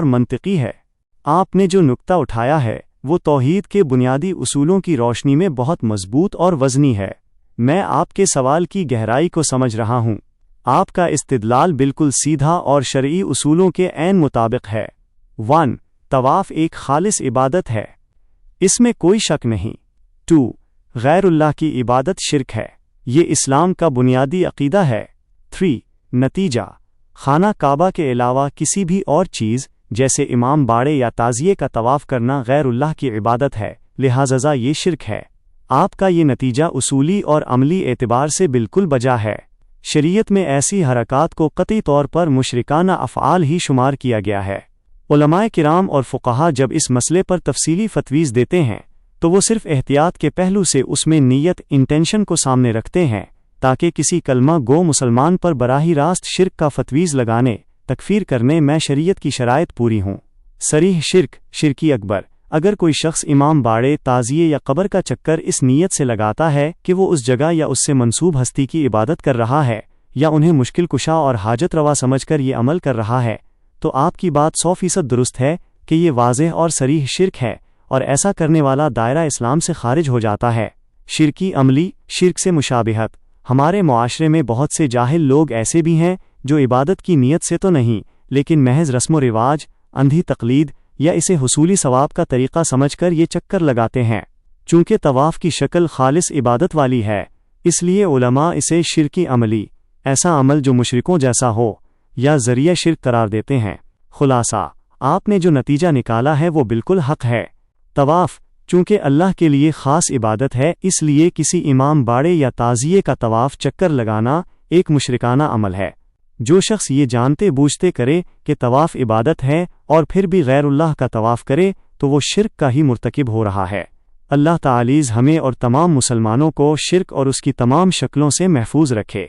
منطقی ہے۔ آپ نے جو نکتہ اٹھایا ہے وہ توحید کے بنیادی اصولوں کی روشنی میں بہت مضبوط اور وزنی ہے۔ میں آپ کے سوال کی گہرائی کو سمجھ رہا ہوں۔ آپ کا استدلال بالکل سیدھا اور شرعی اصولوں کے عین مطابق ہے۔ 1. طواف ایک خالص عبادت ہے، اس میں کوئی شک نہیں۔ 2. غیر اللہ کی عبادت شرک ہے، یہ اسلام کا بنیادی عقیدہ ہے۔ 3. نتیجہ: خانہ کعبہ کے علاوہ کسی بھی اور چیز جیسے امام باڑے یا تعزیے کا طواف کرنا غیر اللہ کی عبادت ہے، لہٰذا یہ شرک ہے۔ آپ کا یہ نتیجہ اصولی اور عملی اعتبار سے بالکل بجا ہے۔ شریعت میں ایسی حرکات کو قطعی طور پر مشرکانہ افعال ہی شمار کیا گیا ہے۔ علماء کرام اور فقہا جب اس مسئلے پر تفصیلی فتویز دیتے ہیں تو وہ صرف احتیاط کے پہلو سے اس میں نیت انٹینشن کو سامنے رکھتے ہیں تاکہ کسی کلمہ گو مسلمان پر براہ راست شرک کا فتویز لگانے، تکفیر کرنے میں شریعت کی شرائط پوری ہوں۔ صریح شرک، شرکی اکبر: اگر کوئی شخص امام باڑے، تعزیے یا قبر کا چکر اس نیت سے لگاتا ہے کہ وہ اس جگہ یا اس سے منسوب ہستی کی عبادت کر رہا ہے یا انہیں مشکل کشا اور حاجت روا سمجھ کر یہ عمل کر رہا ہے، تو آپ کی بات 100% درست ہے کہ یہ واضح اور صریح شرک ہے اور ایسا کرنے والا دائرہ اسلام سے خارج ہو جاتا ہے۔ شرکی عملی: شرک سے مشابہت: ہمارے معاشرے میں بہت سے جاہل لوگ ایسے بھی ہیں جو عبادت کی نیت سے تو نہیں لیکن محض رسم و رواج، اندھی تقلید یا اسے حصولی ثواب کا طریقہ سمجھ کر یہ چکر لگاتے ہیں۔ چونکہ طواف کی شکل خالص عبادت والی ہے، اس لیے علماء اسے شرکی عملی، ایسا عمل جو مشرکوں جیسا ہو، یا ذریعہ شرک قرار دیتے ہیں۔ خلاصہ: آپ نے جو نتیجہ نکالا ہے وہ بالکل حق ہے۔ طواف چونکہ اللہ کے لیے خاص عبادت ہے، اس لیے کسی امام باڑے یا تعزیے کا طواف چکر لگانا ایک مشرکانہ عمل ہے۔ جو شخص یہ جانتے بوجھتے کرے کہ طواف عبادت ہے اور پھر بھی غیر اللہ کا طواف کرے تو وہ شرک کا ہی مرتکب ہو رہا ہے۔ اللہ تعالیٰ ہمیں اور تمام مسلمانوں کو شرک اور اس کی تمام شکلوں سے محفوظ رکھے۔